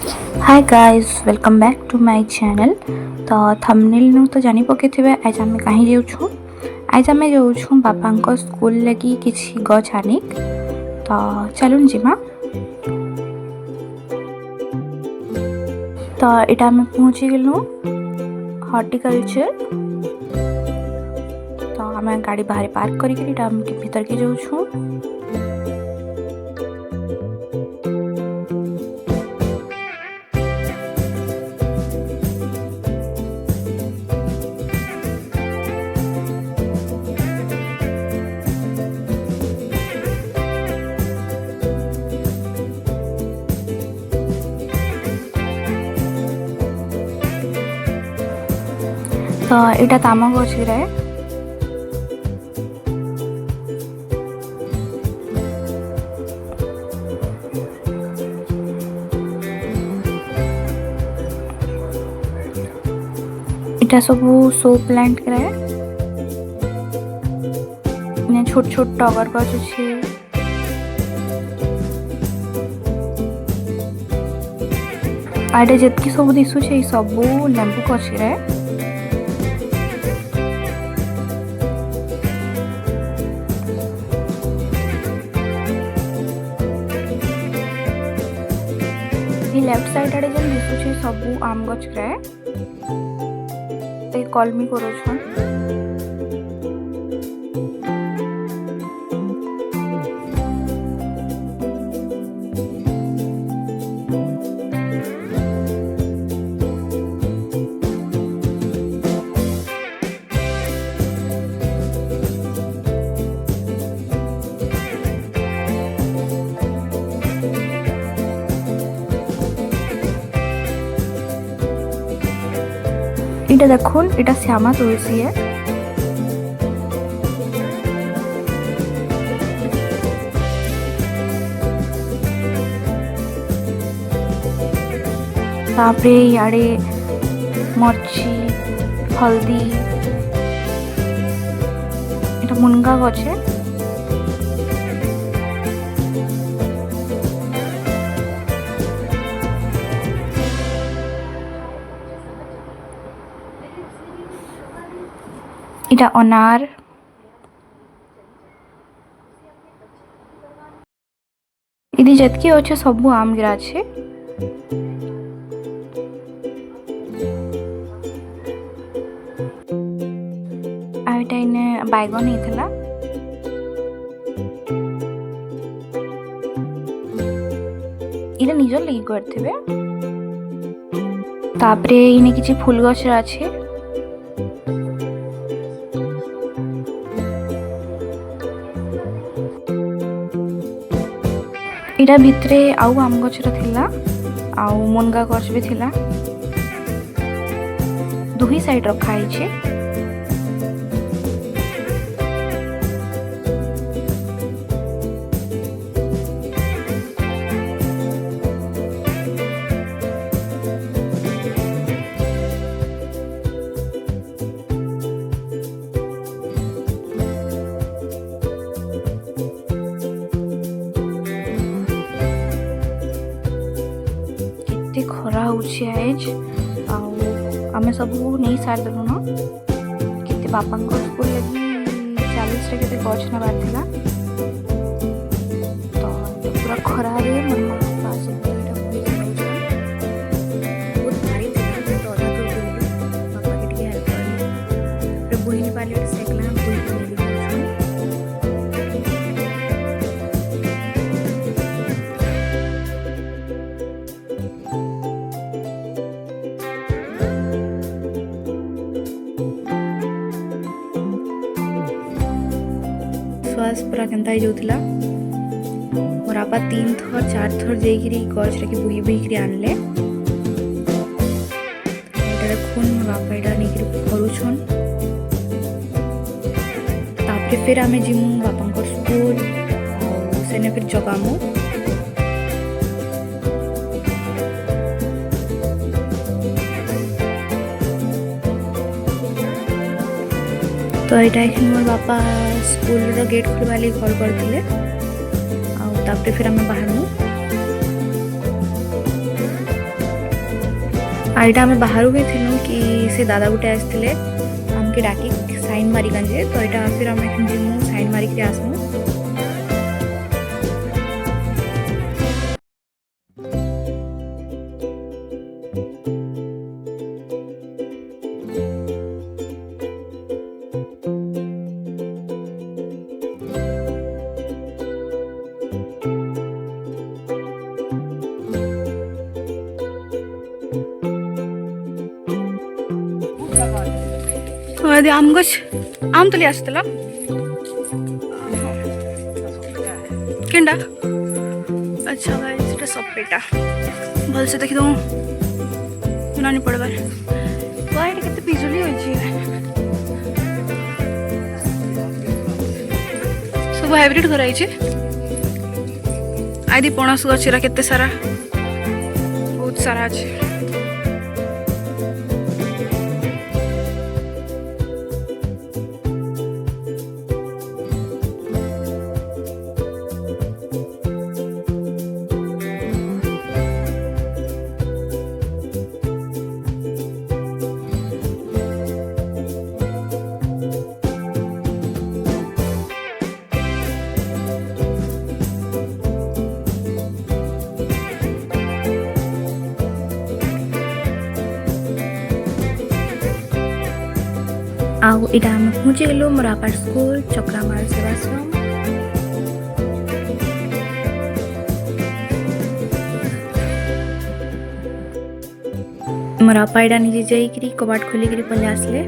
Hi guys, welcome back to my channel. तो thumbnail नु तो जानी पकेथिबे आज आमे कहीं जाउछु। आज आमे जाउछु बापा स्कूल लगी किछि गछ आनिक। तो चलुन जिमा। तो एटा आमे पहुंची गेलु हॉर्टिकल्चर। तो आमे गाड़ी बाहर पार्क करी के एटा आमे भीतर के जाउछु। तो एटा ताम गछ रे एटा सब शो प्लांट करे ने छोट छोट टॉवर गछ अछि। आडे जेतकी सब दिसु छै सब लेंबू गछ रे। लेफ्ट साइड आड़े जेन दिसुछि सब आम गछ रे ए कलमी करोछन। এটা দেখুন, এটা শ্যামা তুলসী है। তারপরে ইয়ারে মরচি হলদি এটা মুনগা গছে। এটা অনার इदी जतकी अच्छे सब आम गिरा छे। आइटा इने बैगन हेतला। इने निजर लगी करथिबे। तापरे इने किछि फूल गछ আছে। इटा भितरे आउ आम गछ थिला आउ मुनगा गछ भी थिला। दुही साइड रखा है छे। खरा होछि आज आमे सब नहीं सार देलु न केते बापा को स्कूल लगी 40 रे केते गछ ना बार थिला। तो पूरा खरा रे मम्मा पास बहुत भारी थिला। तो आधा तो पापा के ଟିକେ हेल्प करली रे बोहिनी पाले सेकला बोहिनी श्वास पूरा केनता ही जोतिला। और आपा 3 थर 4 थर जेगिरी गछ रे की बुही बुही करी आनले। एटा देखुन बापा एटा निकरी करूछन। तापरे फिर आमे जिमु बापा को स्कूल और सेने फिर जगामु। तो यहाँ मोर बापा स्कूल गेट खोलवा लगी कल करते फिर आम बाहर आईटा आम बाहर भी थी कि से दादा गुटे आसते आमके डाकी साइन मारिका जे तो यहाँ फिर आम जीमु साइन मारिक आसमु। अरे आम गछ आम तली आसला केंडा अच्छा भाई सेटा सपेटा भल से देखि दो नानी पड़बार वाइट केते बिजुली होई छी सब हाइब्रिड कराई छी आदि पणस गछरा केते सारा बहुत सारा अछि। आउ इटा हम पहुँची गलु मोर आपार स्कूल चक्रामाल सेवाश्रम। मोर आपा इटा निजे जाइकरी कबाट खोलिकरी पले आसले।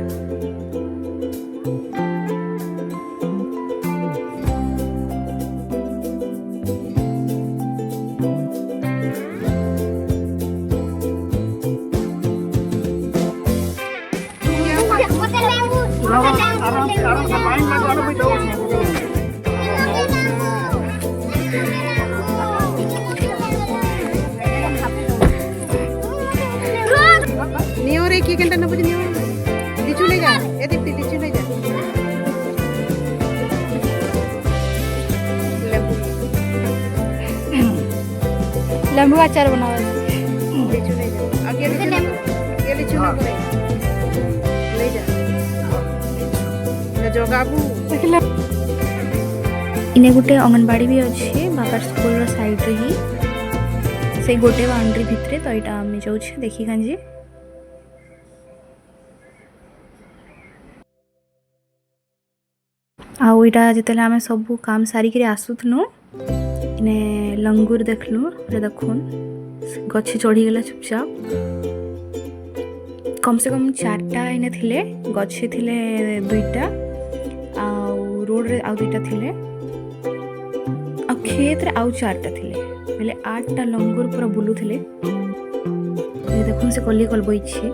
नियो रे की घंटा न बजे नियो लिचू ले जा ए दीप्ति लिचू ले जा लेंबू अचार बनाओ लिचू ले जा आगे ये लिचू ले जा जोगाबू इने गोटे अंगनबाड़ी भी अच्छे बाबार स्कूल साइड रे ही से गोटे बाउंड्री भितरे तो यहाँ आम जाऊे देखी कांजी आउ इटा जिते आम सब काम सारिक आसुथनु इने लंगूर देखलु देखुन गछ चढ़ीगला चुपचाप कम से कम 4टा इने थिले गछे थिले 2टा आउ रोड रे आउ 2टा थिले आ खेत रे आउ 4टा थिले बेले 8टा लंगूर पूरा बुलू थिले देखुन से कली कल बई छी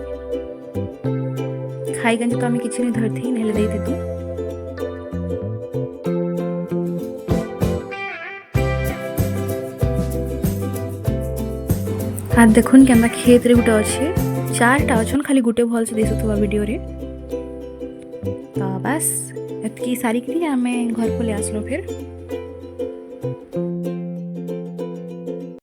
खाई गंज तो आम किछि नै धरथि नेले देते तू हाथ देखुन केनता खेत रे गुटे अच्छे 4टा अच्छन खाली गुटे भल से दिसुथबा वीडियो रे तो बस एतकी सारी आम घर को ले आसलो फिर।